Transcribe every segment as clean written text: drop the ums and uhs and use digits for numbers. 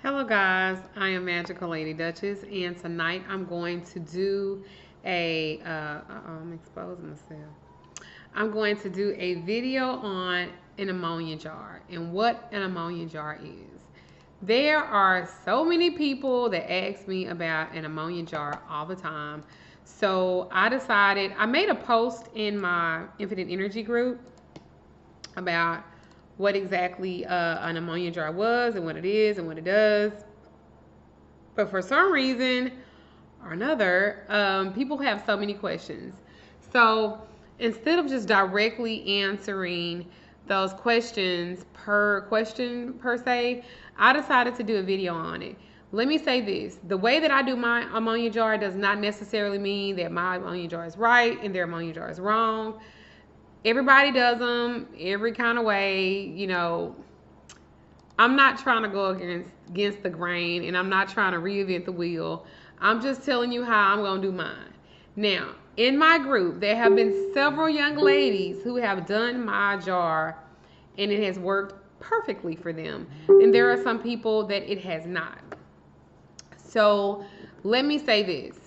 Hello guys, I am Magical Lady Duchess, and tonight I'm going to do I'm exposing myself. I'm going to do a video on an ammonia jar and what an ammonia jar is. There are so many people that ask me about an ammonia jar all the time. So I made a post in my Infinite Energy group about what exactly an ammonia jar was and what it is and what it does. But for some reason or another, people have so many questions. So instead of just directly answering those questions per question per se, I decided to do a video on it. Let me say this. The way that I do my ammonia jar does not necessarily mean that my ammonia jar is right and their ammonia jar is wrong. Everybody does them every kind of way. I'm not trying to go against the grain, and I'm not trying to reinvent the wheel. I'm just telling you how I'm going to do mine. Now, in my group, there have been several young ladies who have done my jar, and it has worked perfectly for them. And there are some people that it has not. So let me say this.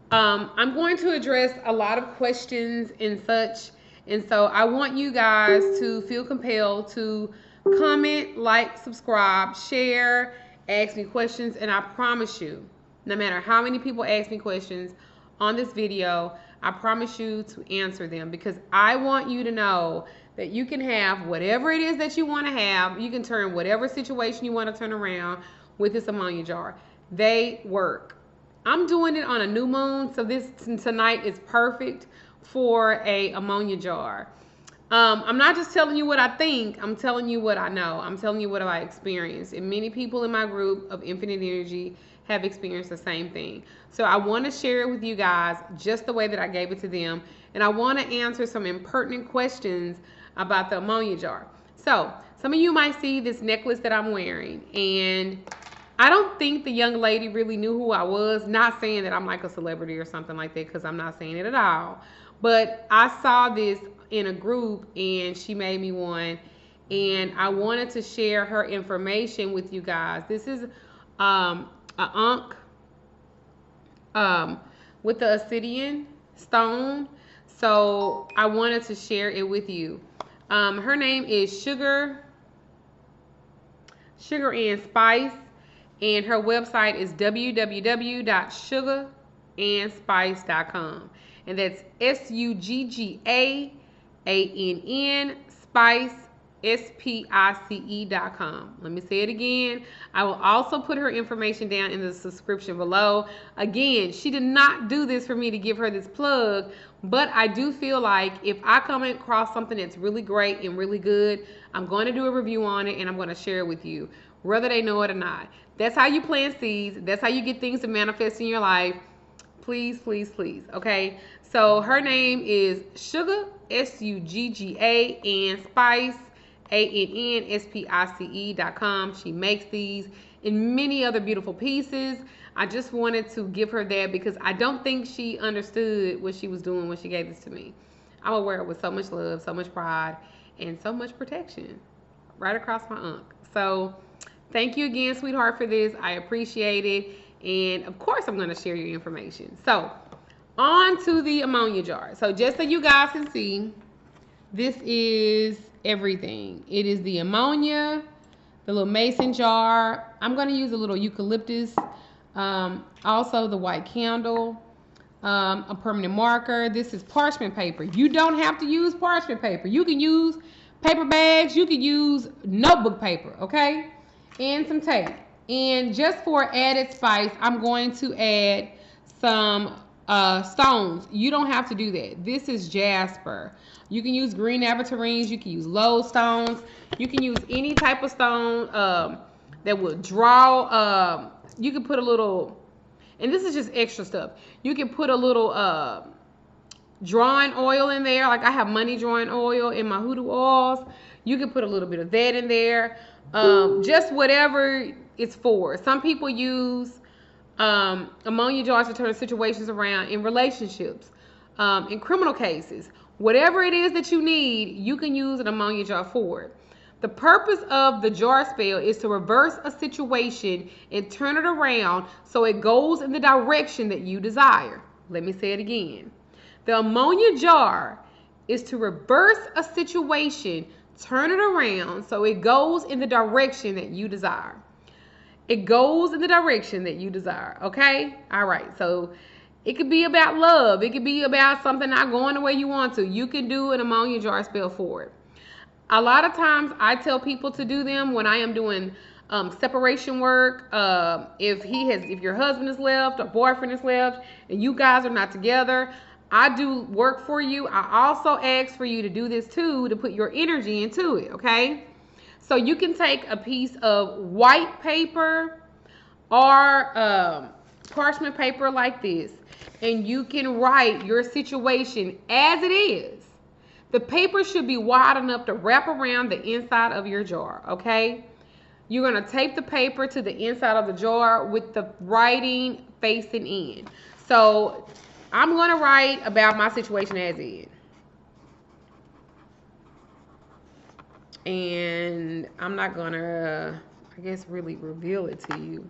I'm going to address a lot of questions and such. And so I want you guys to feel compelled to comment, like, subscribe, share, ask me questions. And I promise you, no matter how many people ask me questions on this video, I promise you to answer them, because I want you to know that you can have whatever it is that you want to have. You can turn whatever situation you want to turn around with this ammonia jar. They work. I'm doing it on a new moon, so this tonight is perfect for a ammonia jar. I'm not just telling you what I think, I'm telling you what I know. I'm telling you what I experienced. And many people in my group of Infinite Energy have experienced the same thing. So I want to share it with you guys just the way that I gave it to them. And I want to answer some impertinent questions about the ammonia jar. So some of you might see this necklace that I'm wearing, and I don't think the young lady really knew who I was. Not saying that I'm like a celebrity or something like that, because I'm not saying it at all. But I saw this in a group and she made me one, and I wanted to share her information with you guys. This is an ankh with the obsidian stone. So I wanted to share it with you. Her name is Sugar and Spice. And her website is www.sugarandspice.com. And that's SUGGAANN Spice SPICE.com. Let me say it again. I will also put her information down in the description below. Again, she did not do this for me to give her this plug, but I do feel like if I come across something that's really great and really good, I'm going to do a review on it and I'm going to share it with you, whether they know it or not. That's how you plant seeds. That's how you get things to manifest in your life. Please, please, please. Okay. So her name is Sugar, SUGGA, and Spice, ANNSPICE.com. She makes these in many other beautiful pieces. I just wanted to give her that because I don't think she understood what she was doing when she gave this to me. I'm gonna wear it with so much love, so much pride, and so much protection right across my unk. So thank you again, sweetheart, for this. I appreciate it. And of course, I'm going to share your information. So on to the ammonia jar. So just so you guys can see, this is everything. It is the ammonia, the little mason jar. I'm going to use a little eucalyptus. Also the white candle, a permanent marker. This is parchment paper. You don't have to use parchment paper. You can use paper bags. You can use notebook paper, okay? And some tape. And just for added spice, I'm going to add some stones. You don't have to do that. This is jasper. You can use green aventurines. You can use lodestones. You can use any type of stone that will draw. You can put a little, and this is just extra stuff. You can put a little drawing oil in there. Like I have money drawing oil in my hoodoo oils. You can put a little bit of that in there. Just whatever it's for. Some people use ammonia jars to turn situations around in relationships, in criminal cases. Whatever it is that you need, you can use an ammonia jar for it. The purpose of the jar spell is to reverse a situation and turn it around so it goes in the direction that you desire. Let me say it again. The ammonia jar is to reverse a situation, turn it around so it goes in the direction that you desire. It goes in the direction that you desire, okay? All right, so it could be about love. It could be about something not going the way you want to. You can do an ammonia jar spell for it. A lot of times I tell people to do them when I am doing separation work. If your husband is left or boyfriend is left and you guys are not together, I do work for you. I also ask for you to do this too, to put your energy into it, okay? So you can take a piece of white paper or parchment paper like this, and you can write your situation as it is. The paper should be wide enough to wrap around the inside of your jar, okay? You're going to tape the paper to the inside of the jar with the writing facing in. So I'm going to write about my situation as is. And I'm not going to, I guess, really reveal it to you.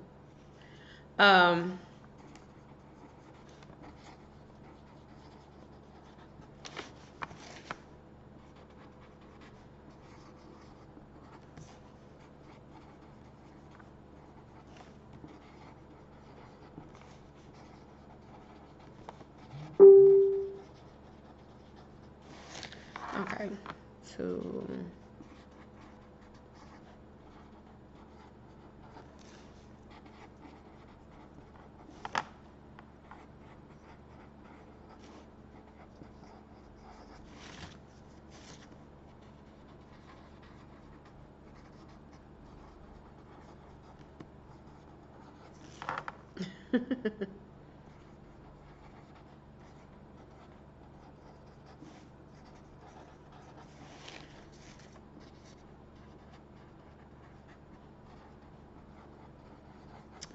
Okay, so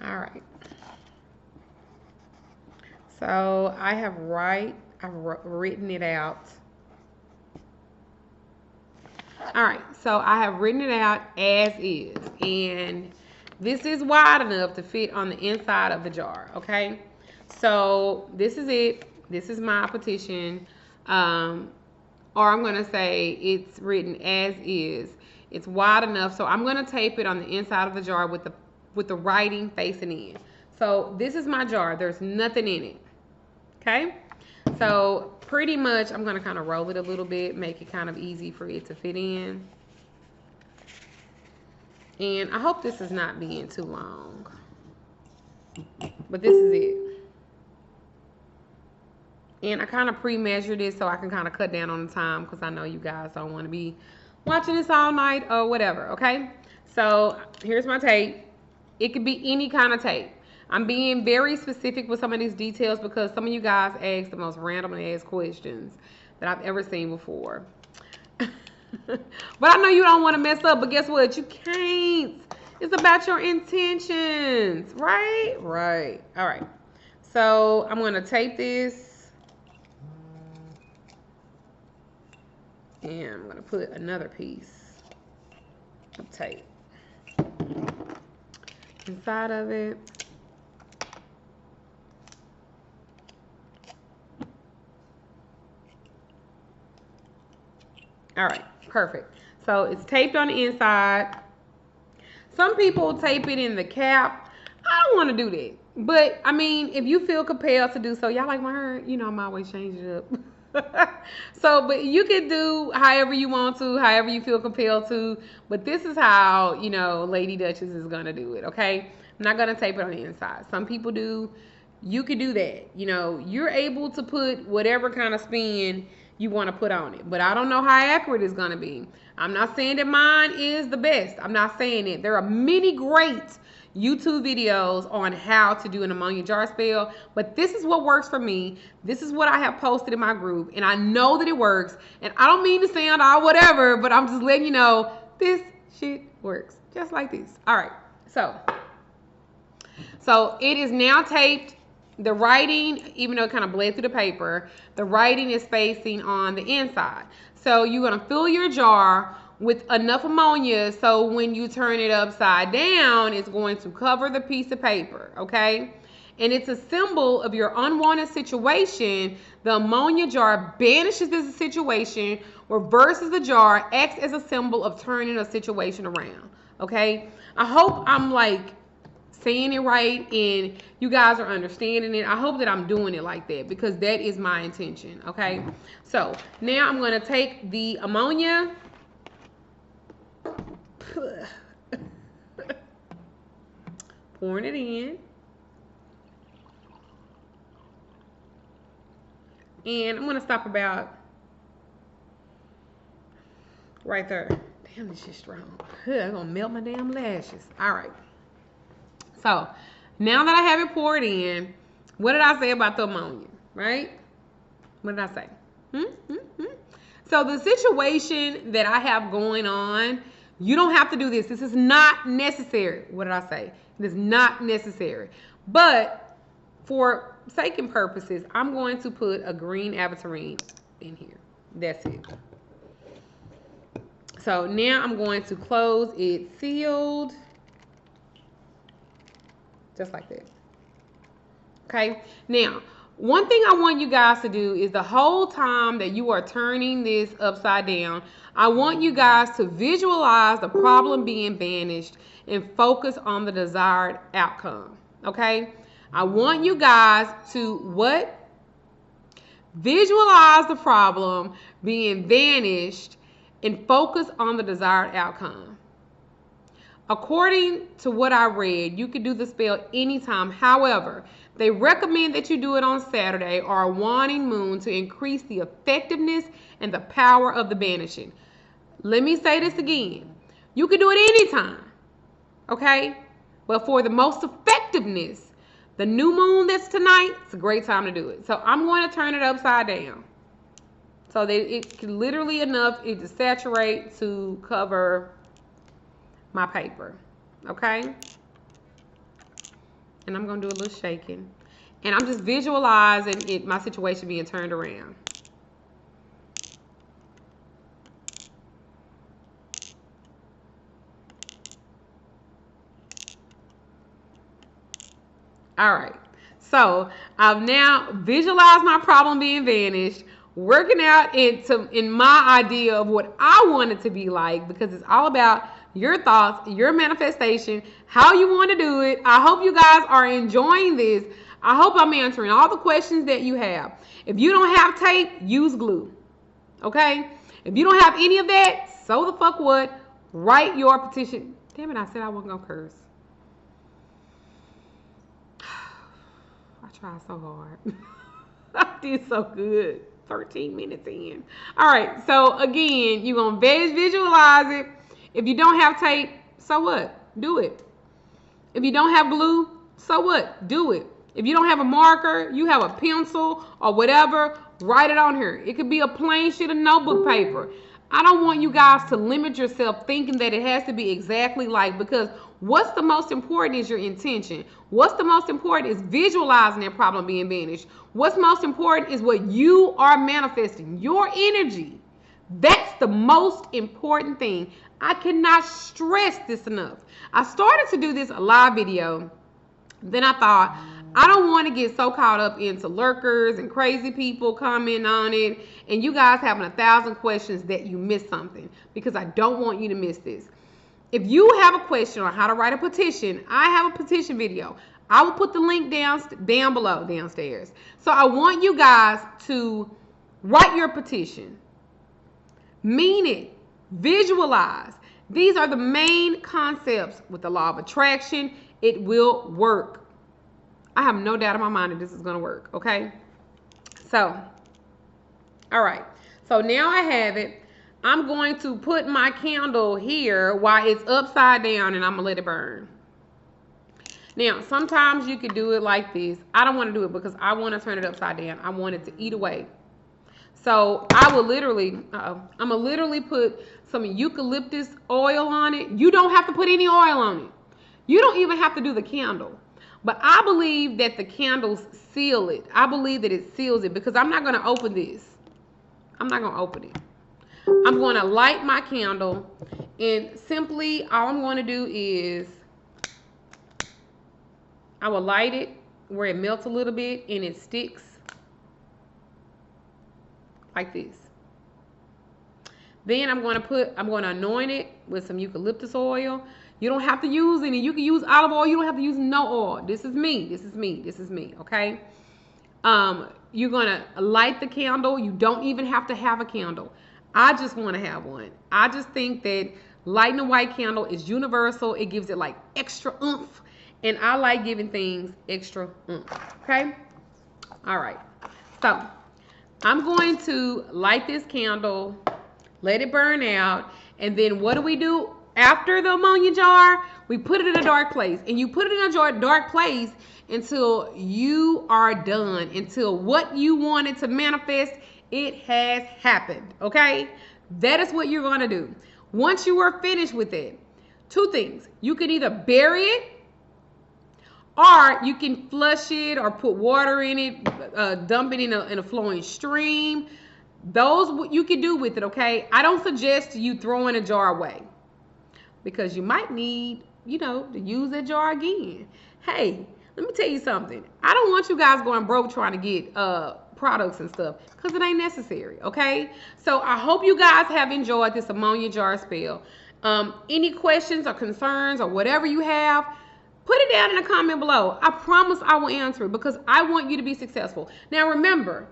all right. So I've written it out. All right, so I have written it out as is, and this is wide enough to fit on the inside of the jar, okay? So this is it. This is my petition, or I'm gonna say it's written as is. It's wide enough, so I'm gonna tape it on the inside of the jar with the writing facing in. So this is my jar. There's nothing in it, okay? So pretty much I'm gonna kind of roll it a little bit, make it kind of easy for it to fit in. And I hope this is not being too long, but this is it. And I kind of pre-measured it so I can kind of cut down on the time because I know you guys don't want to be watching this all night or whatever, okay? So here's my tape. It could be any kind of tape. I'm being very specific with some of these details because some of you guys ask the most random ass questions that I've ever seen before. But I know you don't want to mess up, but guess what? You can't. It's about your intentions, right? Right. All right. So I'm going to tape this. And I'm going to put another piece of tape inside of it. All right, perfect. So it's taped on the inside. Some people tape it in the cap. I don't want to do that. But, I mean, if you feel compelled to do so, y'all like my hair, you know I'm always changing it up. So, but you can do however you want to, however you feel compelled to. But this is how, you know, Lady Duchess is going to do it, okay? I'm not going to tape it on the inside. Some people do. You could do that. You know, you're able to put whatever kind of spin you want to put on it. But I don't know how accurate it's going to be. I'm not saying that mine is the best. I'm not saying it. There are many great YouTube videos on how to do an ammonia jar spell, but this is what works for me. This is what I have posted in my group, and I know that it works. And I don't mean to sound all whatever, but I'm just letting you know this shit works just like this. All right, so it is now taped. The writing, even though it kind of bled through the paper, the writing is facing on the inside. So you're going to fill your jar with enough ammonia so when you turn it upside down, it's going to cover the piece of paper, okay? And it's a symbol of your unwanted situation. The ammonia jar banishes this situation, reverses the jar, acts as a symbol of turning a situation around, okay? I hope I'm like saying it right and you guys are understanding it. I hope that I'm doing it like that because that is my intention, okay? So now I'm going to take the ammonia. Pouring it in. And I'm going to stop about right there. Damn, this shit's strong. I'm going to melt my damn lashes. All right. So, now that I have it poured in, what did I say about the ammonia, right? What did I say? So, the situation that I have going on, you don't have to do this. This is not necessary. What did I say? It is not necessary. But for sake and purposes, I'm going to put a green aventurine in here. That's it. So now I'm going to close it sealed. Just like that. Okay. Now, one thing I want you guys to do is the whole time that you are turning this upside down, I want you guys to visualize the problem being banished and focus on the desired outcome. Okay. I want you guys to what? Visualize the problem being vanished and focus on the desired outcome. According to what I read, you can do the spell anytime. However, they recommend that you do it on Saturday or a waning moon to increase the effectiveness and the power of the banishing. Let me say this again. You can do it anytime, okay? But for the most effectiveness, the new moon that's tonight, it's a great time to do it. So I'm going to turn it upside down so that it can literally enough it to saturate to cover my paper, okay? And I'm gonna do a little shaking, and I'm just visualizing my situation being turned around. All right, so I've now visualized my problem being vanished, working out in my idea of what I want it to be like, because it's all about your thoughts, your manifestation, how you want to do it. I hope you guys are enjoying this. I hope I'm answering all the questions that you have. If you don't have tape, use glue. Okay? If you don't have any of that, so the fuck what? Write your petition. Damn it, I said I wasn't going to curse. I tried so hard. I did so good. 13 minutes in. All right, so again, you're going to visualize it. If you don't have tape, so what? Do it. If you don't have glue, so what? Do it. If you don't have a marker, you have a pencil or whatever, write it on here. It could be a plain sheet of notebook paper. I don't want you guys to limit yourself thinking that it has to be exactly like, because what's the most important is your intention. What's the most important is visualizing that problem being banished. What's most important is what you are manifesting, your energy. That's the most important thing. I cannot stress this enough. I started to do this a live video. Then I thought, I don't want to get so caught up into lurkers and crazy people commenting on it and you guys having 1,000 questions that you miss something, because I don't want you to miss this. If you have a question on how to write a petition, I have a petition video. I will put the link down below, downstairs. So I want you guys to write your petition. Mean it. Visualize. These are the main concepts with the law of attraction. It will work. I have no doubt in my mind that this is going to work, okay? So, all right. So now I have it. I'm going to put my candle here while it's upside down and I'm going to let it burn. Now, sometimes you could do it like this. I don't want to do it because I want to turn it upside down. I want it to eat away. So I will literally, I'm going to literally put some eucalyptus oil on it. You don't have to put any oil on it. You don't even have to do the candle. But I believe that the candles seal it. I believe that it seals it because I'm not going to open this. I'm not going to open it. I'm going to light my candle, and simply all I'm going to do is I will light it where it melts a little bit and it sticks like this. Then I'm going to anoint it with some eucalyptus oil. You don't have to use any. You can use olive oil. You don't have to use no oil. This is me. This is me. This is me. Okay. You're going to light the candle. You don't even have to have a candle. I just want to have one. I just think that lighting a white candle is universal. It gives it like extra oomph. And I like giving things extra oomph. Okay. All right. So I'm going to light this candle, let it burn out. And then what do? After the ammonia jar, we put it in a dark place. And you put it in a dark place until you are done. Until what you wanted to manifest, it has happened. Okay? That is what you're going to do. Once you are finished with it, two things. You can either bury it, or you can flush it or put water in it, dump it in a flowing stream. Those what you can do with it, okay? I don't suggest you throwing a jar away because you might need, to use that jar again. Hey, let me tell you something. I don't want you guys going broke trying to get products and stuff because it ain't necessary, okay? So I hope you guys have enjoyed this ammonia jar spell. Any questions or concerns or whatever you have, put it down in the comment below. I promise I will answer it because I want you to be successful. Now remember,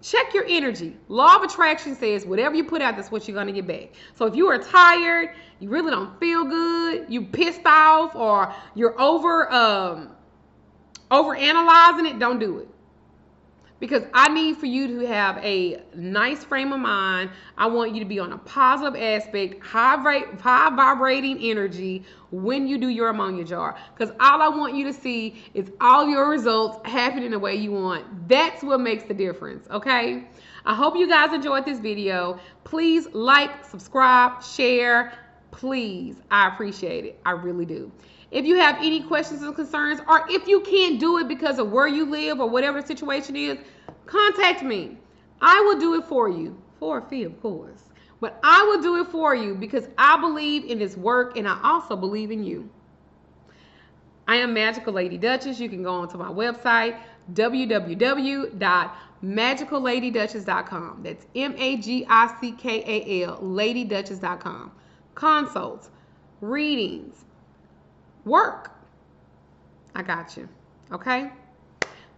check your energy. Law of attraction says whatever you put out, that's what you're going to get back. So if you are tired, you really don't feel good, you pissed off, or you're over analyzing it, don't do it. Because I need for you to have a nice frame of mind. I want you to be on a positive aspect, high vibrating energy when you do your ammonia jar. Because all I want you to see is all your results happening the way you want. That's what makes the difference, okay? I hope you guys enjoyed this video. Please like, subscribe, share. Please, I appreciate it. I really do. If you have any questions or concerns, or if you can't do it because of where you live or whatever the situation is, contact me. I will do it for you. For a fee, of course. But I will do it for you because I believe in this work and I also believe in you. I am Magical Lady Duchess. You can go onto my website, www.magicalladyduchess.com. That's MAGICKAL, ladyduchess.com. Consults, readings, work. I got you. Okay?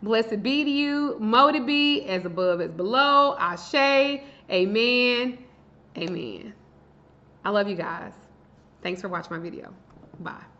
Blessed be to you. Mote it be as above as below. Ashe. Amen. Amen. I love you guys. Thanks for watching my video. Bye.